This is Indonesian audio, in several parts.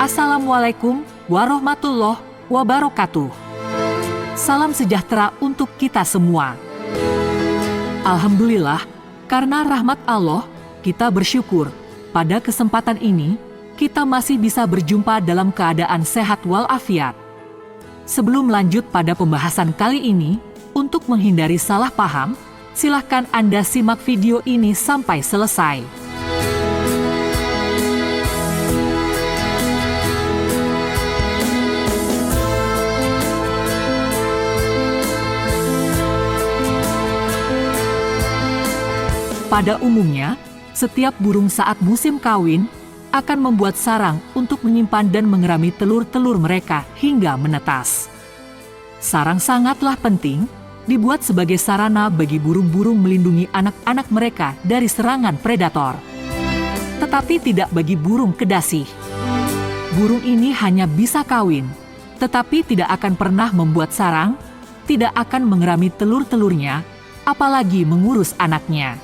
Assalamualaikum warahmatullahi wabarakatuh. Salam sejahtera untuk kita semua. Alhamdulillah, karena rahmat Allah, kita bersyukur. Pada kesempatan ini, kita masih bisa berjumpa dalam keadaan sehat walafiat. Sebelum lanjut pada pembahasan kali ini, untuk menghindari salah paham, silakan Anda simak video ini sampai selesai. Pada umumnya, setiap burung saat musim kawin akan membuat sarang untuk menyimpan dan mengerami telur-telur mereka hingga menetas. Sarang sangatlah penting, dibuat sebagai sarana bagi burung-burung melindungi anak-anak mereka dari serangan predator. Tetapi tidak bagi burung kedasih. Burung ini hanya bisa kawin, tetapi tidak akan pernah membuat sarang, tidak akan mengerami telur-telurnya, apalagi mengurus anaknya.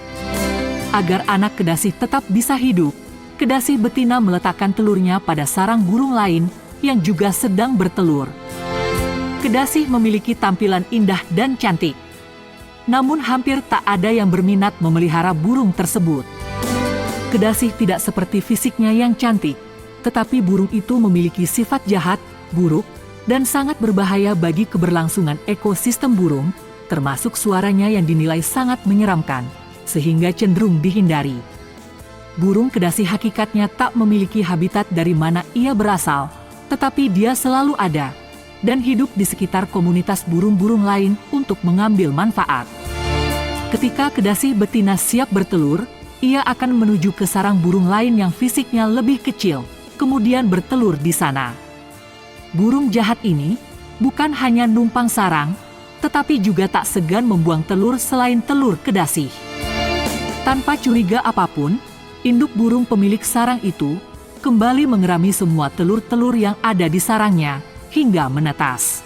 Agar anak kedasih tetap bisa hidup, kedasih betina meletakkan telurnya pada sarang burung lain yang juga sedang bertelur. Kedasih memiliki tampilan indah dan cantik. Namun hampir tak ada yang berminat memelihara burung tersebut. Kedasih tidak seperti fisiknya yang cantik, tetapi burung itu memiliki sifat jahat, buruk, dan sangat berbahaya bagi keberlangsungan ekosistem burung, termasuk suaranya yang dinilai sangat menyeramkan, sehingga cenderung dihindari. Burung kedasih hakikatnya tak memiliki habitat dari mana ia berasal, tetapi dia selalu ada dan hidup di sekitar komunitas burung-burung lain untuk mengambil manfaat. Ketika kedasih betina siap bertelur, ia akan menuju ke sarang burung lain yang fisiknya lebih kecil, kemudian bertelur di sana. Burung jahat ini bukan hanya numpang sarang, tetapi juga tak segan membuang telur selain telur kedasih. Tanpa curiga apapun, induk burung pemilik sarang itu kembali mengerami semua telur-telur yang ada di sarangnya hingga menetas.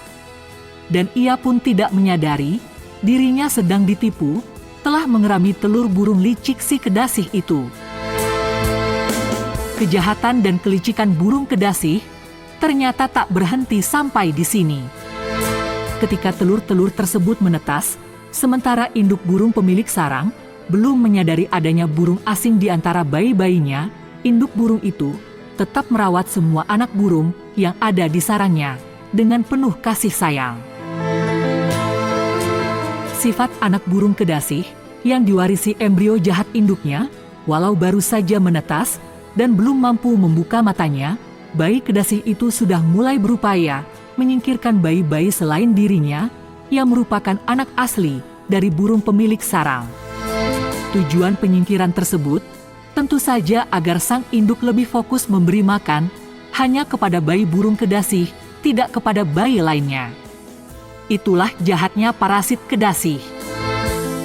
Dan ia pun tidak menyadari dirinya sedang ditipu, telah mengerami telur burung licik si kedasih itu. Kejahatan dan kelicikan burung kedasih ternyata tak berhenti sampai di sini. Ketika telur-telur tersebut menetas, sementara induk burung pemilik sarang belum menyadari adanya burung asing di antara bayi-bayinya, induk burung itu tetap merawat semua anak burung yang ada di sarangnya dengan penuh kasih sayang. Sifat anak burung kedasih yang diwarisi embrio jahat induknya, walau baru saja menetas dan belum mampu membuka matanya, bayi kedasih itu sudah mulai berupaya menyingkirkan bayi-bayi selain dirinya yang merupakan anak asli dari burung pemilik sarang. Tujuan penyingkiran tersebut tentu saja agar sang induk lebih fokus memberi makan hanya kepada bayi burung kedasih, tidak kepada bayi lainnya. Itulah jahatnya parasit kedasih.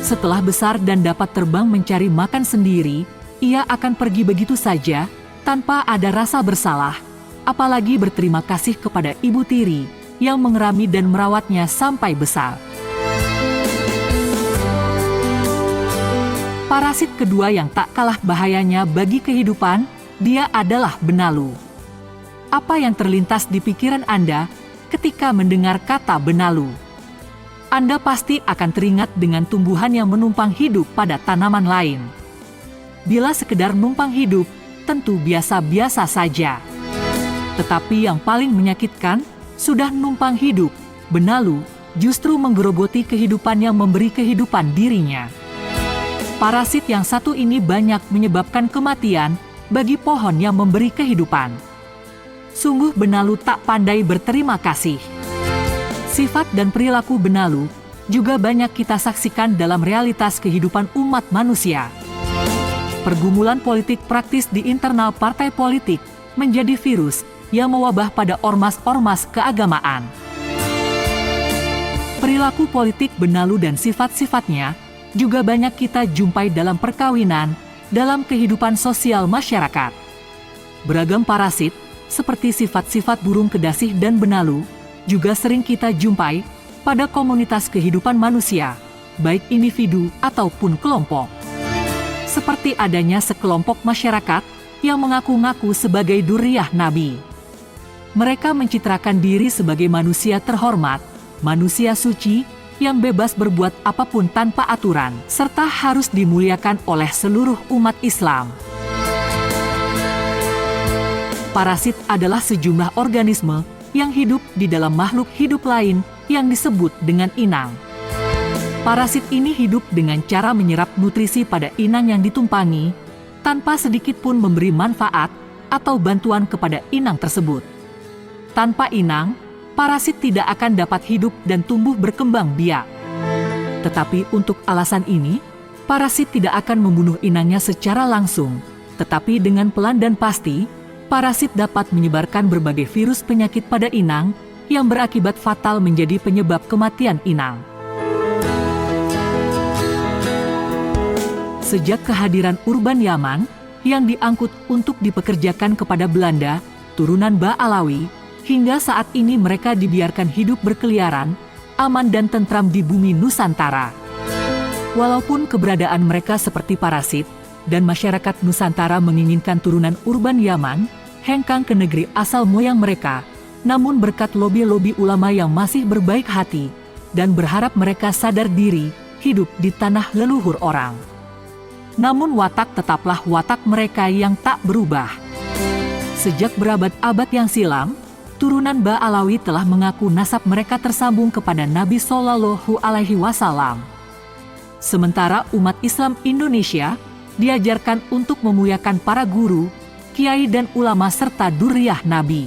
Setelah besar dan dapat terbang mencari makan sendiri, ia akan pergi begitu saja tanpa ada rasa bersalah, apalagi berterima kasih kepada ibu tiri yang mengerami dan merawatnya sampai besar. Parasit kedua yang tak kalah bahayanya bagi kehidupan, dia adalah benalu. Apa yang terlintas di pikiran Anda ketika mendengar kata benalu? Anda pasti akan teringat dengan tumbuhan yang menumpang hidup pada tanaman lain. Bila sekedar numpang hidup, tentu biasa-biasa saja. Tetapi yang paling menyakitkan, sudah numpang hidup, benalu justru menggerogoti kehidupan yang memberi kehidupan dirinya. Parasit yang satu ini banyak menyebabkan kematian bagi pohon yang memberi kehidupan. Sungguh benalu tak pandai berterima kasih. Sifat dan perilaku benalu juga banyak kita saksikan dalam realitas kehidupan umat manusia. Pergumulan politik praktis di internal partai politik menjadi virus yang mewabah pada ormas-ormas keagamaan. Perilaku politik benalu dan sifat-sifatnya juga banyak kita jumpai dalam perkawinan, dalam kehidupan sosial masyarakat. Beragam parasit, seperti sifat-sifat burung kedasih dan benalu, juga sering kita jumpai pada komunitas kehidupan manusia, baik individu ataupun kelompok. Seperti adanya sekelompok masyarakat yang mengaku-ngaku sebagai dzurriyyah Nabi. Mereka mencitrakan diri sebagai manusia terhormat, manusia suci, yang bebas berbuat apapun tanpa aturan, serta harus dimuliakan oleh seluruh umat Islam. Parasit adalah sejumlah organisme yang hidup di dalam makhluk hidup lain yang disebut dengan inang. Parasit ini hidup dengan cara menyerap nutrisi pada inang yang ditumpangi, tanpa sedikit pun memberi manfaat atau bantuan kepada inang tersebut. Tanpa inang, parasit tidak akan dapat hidup dan tumbuh berkembang biak. Tetapi untuk alasan ini, parasit tidak akan membunuh inangnya secara langsung, tetapi dengan pelan dan pasti, parasit dapat menyebarkan berbagai virus penyakit pada inang yang berakibat fatal menjadi penyebab kematian inang. Sejak kehadiran Urban Yaman yang diangkut untuk dipekerjakan kepada Belanda, turunan Ba'alawi, hingga saat ini mereka dibiarkan hidup berkeliaran, aman dan tentram di bumi Nusantara. Walaupun keberadaan mereka seperti parasit, dan masyarakat Nusantara menginginkan turunan Urban Yaman hengkang ke negeri asal moyang mereka, namun berkat lobi-lobi ulama yang masih berbaik hati, dan berharap mereka sadar diri, hidup di tanah leluhur orang. Namun watak tetaplah watak mereka yang tak berubah. Sejak berabad-abad yang silam, turunan Ba'alawi telah mengaku nasab mereka tersambung kepada Nabi Shallallahu Alaihi Wasallam. Sementara umat Islam Indonesia diajarkan untuk memuliakan para guru, kiai dan ulama serta dzurriyyah Nabi.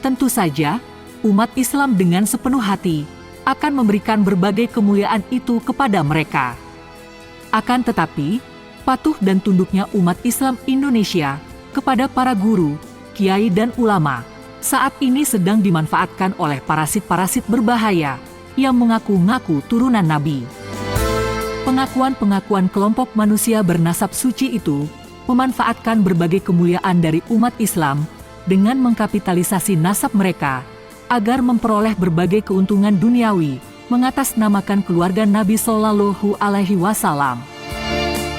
Tentu saja, umat Islam dengan sepenuh hati akan memberikan berbagai kemuliaan itu kepada mereka. Akan tetapi, patuh dan tunduknya umat Islam Indonesia kepada para guru, kiai dan ulama saat ini sedang dimanfaatkan oleh parasit-parasit berbahaya yang mengaku-ngaku turunan Nabi. Pengakuan-pengakuan kelompok manusia bernasab suci itu memanfaatkan berbagai kemuliaan dari umat Islam dengan mengkapitalisasi nasab mereka agar memperoleh berbagai keuntungan duniawi, mengatasnamakan keluarga Nabi Shallallahu Alaihi Wasallam.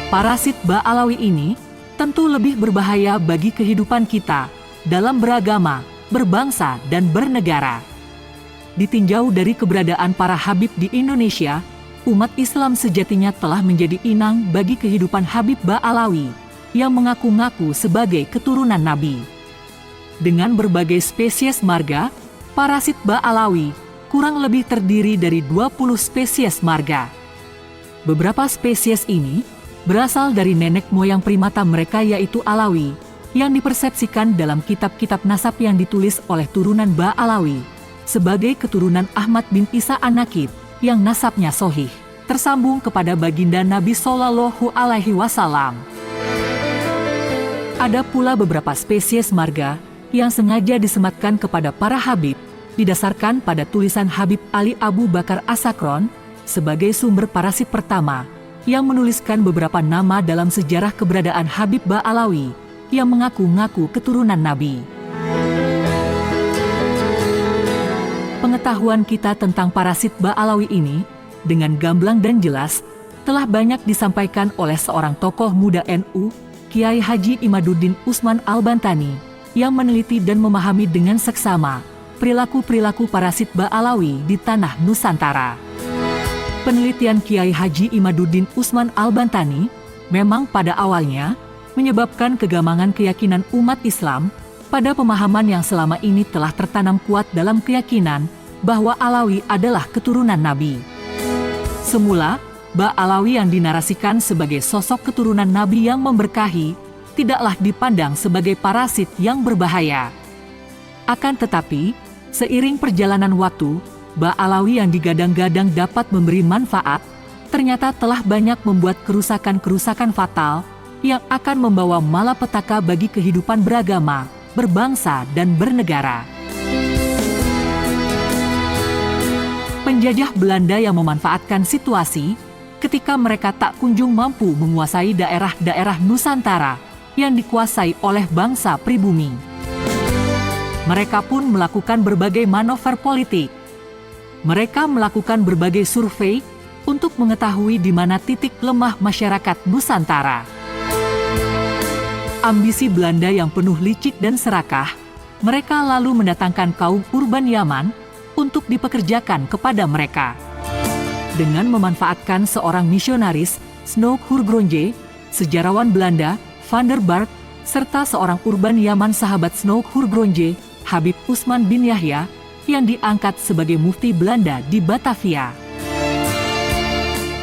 Parasit Ba'alawi ini tentu lebih berbahaya bagi kehidupan kita dalam beragama, berbangsa dan bernegara. Ditinjau dari keberadaan para habib di Indonesia, umat Islam sejatinya telah menjadi inang bagi kehidupan Habib Ba'alawi yang mengaku-ngaku sebagai keturunan Nabi. Dengan berbagai spesies marga, parasit Ba'alawi kurang lebih terdiri dari 20 spesies marga. Beberapa spesies ini berasal dari nenek moyang primata mereka yaitu Alawi, yang dipersepsikan dalam kitab-kitab nasab yang ditulis oleh turunan Ba'alawi sebagai keturunan Ahmad bin Isa An-Nakib yang nasabnya sohih, tersambung kepada baginda Nabi Shallallahu Alaihi Wasallam. Ada pula beberapa spesies marga yang sengaja disematkan kepada para habib, didasarkan pada tulisan Habib Ali Abu Bakar As-Sakron sebagai sumber parasit pertama, yang menuliskan beberapa nama dalam sejarah keberadaan Habib Ba'alawi yang mengaku-ngaku keturunan Nabi. Pengetahuan kita tentang parasit Ba'alawi ini, dengan gamblang dan jelas, telah banyak disampaikan oleh seorang tokoh muda NU, Kiai Haji Imaduddin Usman Al-Bantani, yang meneliti dan memahami dengan seksama perilaku-perilaku parasit Ba'alawi di tanah Nusantara. Penelitian Kiai Haji Imaduddin Usman Al-Bantani memang pada awalnya menyebabkan kegamangan keyakinan umat Islam pada pemahaman yang selama ini telah tertanam kuat dalam keyakinan bahwa Alawi adalah keturunan Nabi. Semula, Ba'alawi yang dinarasikan sebagai sosok keturunan Nabi yang memberkahi tidaklah dipandang sebagai parasit yang berbahaya. Akan tetapi, seiring perjalanan waktu, Ba'alawi yang digadang-gadang dapat memberi manfaat, ternyata telah banyak membuat kerusakan-kerusakan fatal yang akan membawa malapetaka bagi kehidupan beragama, berbangsa, dan bernegara. Penjajah Belanda yang memanfaatkan situasi ketika mereka tak kunjung mampu menguasai daerah-daerah Nusantara yang dikuasai oleh bangsa pribumi. Mereka pun melakukan berbagai manuver politik. Mereka melakukan berbagai survei untuk mengetahui di mana titik lemah masyarakat Nusantara. Ambisi Belanda yang penuh licik dan serakah, mereka lalu mendatangkan kaum urban Yaman untuk dipekerjakan kepada mereka. Dengan memanfaatkan seorang misionaris, Snoek Hurgronje, sejarawan Belanda, Van der Bark, serta seorang urban Yaman sahabat Snoek Hurgronje, Habib Usman bin Yahya, yang diangkat sebagai mufti Belanda di Batavia.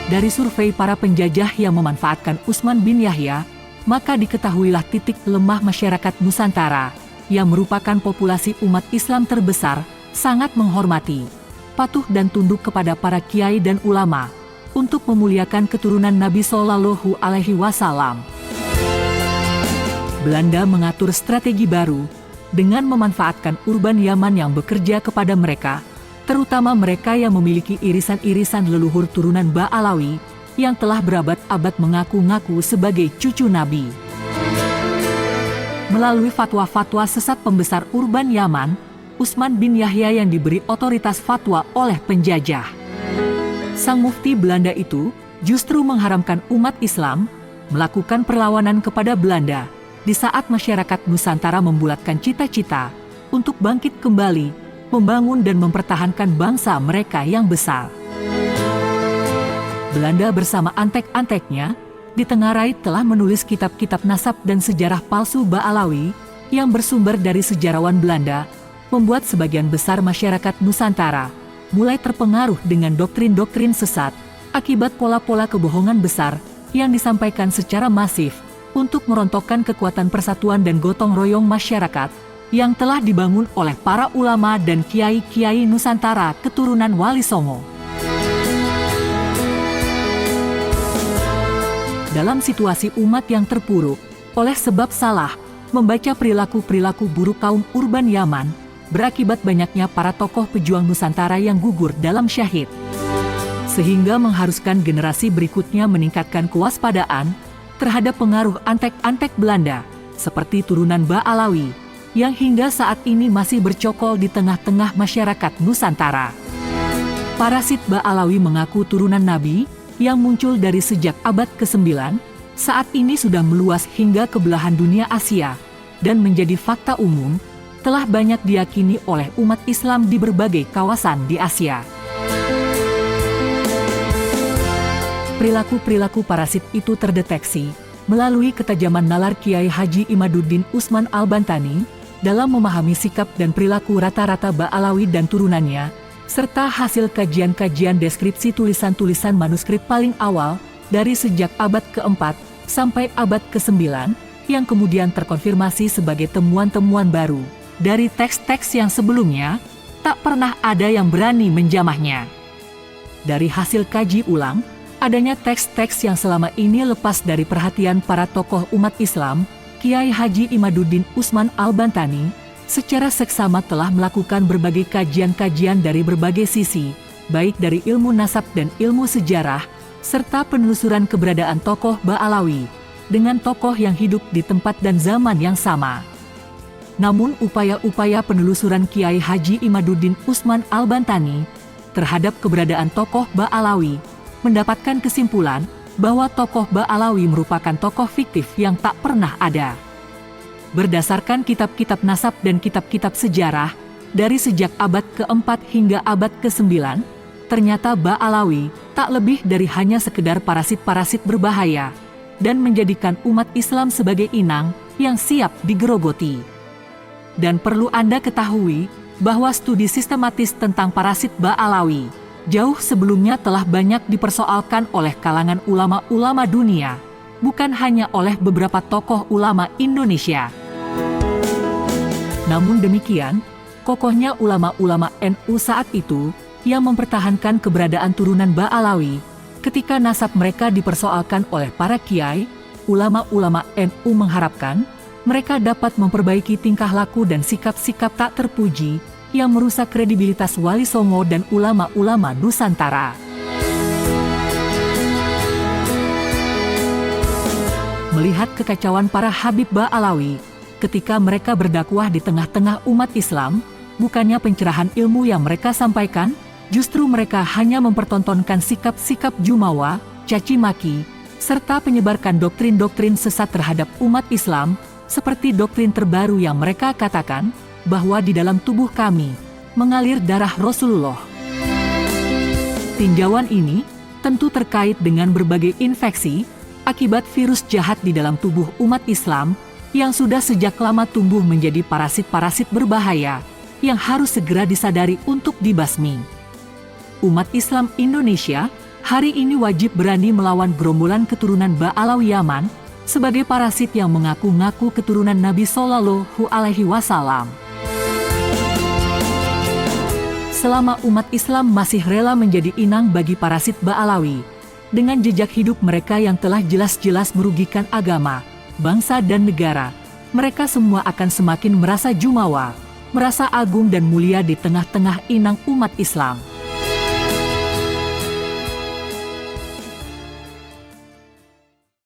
Dari survei para penjajah yang memanfaatkan Usman bin Yahya, maka diketahuilah titik lemah masyarakat Nusantara, yang merupakan populasi umat Islam terbesar, sangat menghormati, patuh dan tunduk kepada para kiai dan ulama, untuk memuliakan keturunan Nabi Shallallahu Alaihi Wasallam. Belanda mengatur strategi baru, dengan memanfaatkan urban Yaman yang bekerja kepada mereka, terutama mereka yang memiliki irisan-irisan leluhur turunan Ba'alawi, yang telah berabad-abad mengaku-ngaku sebagai cucu Nabi. Melalui fatwa-fatwa sesat pembesar urban Yaman, Usman bin Yahya yang diberi otoritas fatwa oleh penjajah. Sang mufti Belanda itu justru mengharamkan umat Islam melakukan perlawanan kepada Belanda di saat masyarakat Nusantara membulatkan cita-cita untuk bangkit kembali, membangun dan mempertahankan bangsa mereka yang besar. Belanda bersama antek-anteknya ditengarai telah menulis kitab-kitab nasab dan sejarah palsu Ba'alawi yang bersumber dari sejarawan Belanda, membuat sebagian besar masyarakat Nusantara mulai terpengaruh dengan doktrin-doktrin sesat akibat pola-pola kebohongan besar yang disampaikan secara masif untuk merontokkan kekuatan persatuan dan gotong royong masyarakat yang telah dibangun oleh para ulama dan kiai-kiai Nusantara keturunan Wali Songo. Dalam situasi umat yang terpuruk oleh sebab salah membaca perilaku-perilaku buruk kaum urban Yaman, berakibat banyaknya para tokoh pejuang Nusantara yang gugur dalam syahid, sehingga mengharuskan generasi berikutnya meningkatkan kewaspadaan terhadap pengaruh antek-antek Belanda seperti turunan Ba'alawi yang hingga saat ini masih bercokol di tengah-tengah masyarakat Nusantara. Parasit Ba'alawi mengaku turunan Nabi yang muncul dari sejak abad ke-9, saat ini sudah meluas hingga ke belahan dunia Asia dan menjadi fakta umum, telah banyak diyakini oleh umat Islam di berbagai kawasan di Asia. Perilaku-perilaku parasit itu terdeteksi melalui ketajaman nalar Kiai Haji Imaduddin Usman Al-Bantani dalam memahami sikap dan perilaku rata-rata Ba'alawi dan turunannya, serta hasil kajian-kajian deskripsi tulisan-tulisan manuskrip paling awal dari sejak abad ke-4 sampai abad ke-9 yang kemudian terkonfirmasi sebagai temuan-temuan baru dari teks-teks yang sebelumnya tak pernah ada yang berani menjamahnya. Dari hasil kaji ulang, adanya teks-teks yang selama ini lepas dari perhatian para tokoh umat Islam, Kiai Haji Imaduddin Usman Al-Bantani secara seksama telah melakukan berbagai kajian-kajian dari berbagai sisi, baik dari ilmu nasab dan ilmu sejarah, serta penelusuran keberadaan tokoh Ba'alawi dengan tokoh yang hidup di tempat dan zaman yang sama. Namun upaya-upaya penelusuran Kiai Haji Imaduddin Usman Al-Bantani terhadap keberadaan tokoh Ba'alawi mendapatkan kesimpulan bahwa tokoh Ba'alawi merupakan tokoh fiktif yang tak pernah ada. Berdasarkan kitab-kitab nasab dan kitab-kitab sejarah, dari sejak abad ke-4 hingga abad ke-9, ternyata Ba'alawi tak lebih dari hanya sekedar parasit-parasit berbahaya dan menjadikan umat Islam sebagai inang yang siap digerogoti. Dan perlu Anda ketahui bahwa studi sistematis tentang parasit Ba'alawi jauh sebelumnya telah banyak dipersoalkan oleh kalangan ulama-ulama dunia, bukan hanya oleh beberapa tokoh ulama Indonesia. Namun demikian, kokohnya ulama-ulama NU saat itu yang mempertahankan keberadaan turunan Ba'alawi ketika nasab mereka dipersoalkan oleh para kiai, ulama-ulama NU mengharapkan mereka dapat memperbaiki tingkah laku dan sikap-sikap tak terpuji yang merusak kredibilitas Wali Songo dan ulama-ulama Nusantara. Melihat kekacauan para Habib Ba'alawi, Ketika mereka berdakwah di tengah-tengah umat Islam, bukannya pencerahan ilmu yang mereka sampaikan, justru mereka hanya mempertontonkan sikap-sikap jumawa, caci maki, serta penyebarkan doktrin-doktrin sesat terhadap umat Islam, seperti doktrin terbaru yang mereka katakan, bahwa di dalam tubuh kami mengalir darah Rasulullah. Tinjauan ini tentu terkait dengan berbagai infeksi akibat virus jahat di dalam tubuh umat Islam yang sudah sejak lama tumbuh menjadi parasit-parasit berbahaya yang harus segera disadari untuk dibasmi. Umat Islam Indonesia hari ini wajib berani melawan gerombolan keturunan Ba'alawi Yaman sebagai parasit yang mengaku-ngaku keturunan Nabi Shallallahu Alaihi Wasallam. Selama umat Islam masih rela menjadi inang bagi parasit Ba'alawi, dengan jejak hidup mereka yang telah jelas-jelas merugikan agama, bangsa dan negara, mereka semua akan semakin merasa jumawa, merasa agung dan mulia di tengah-tengah inang umat Islam.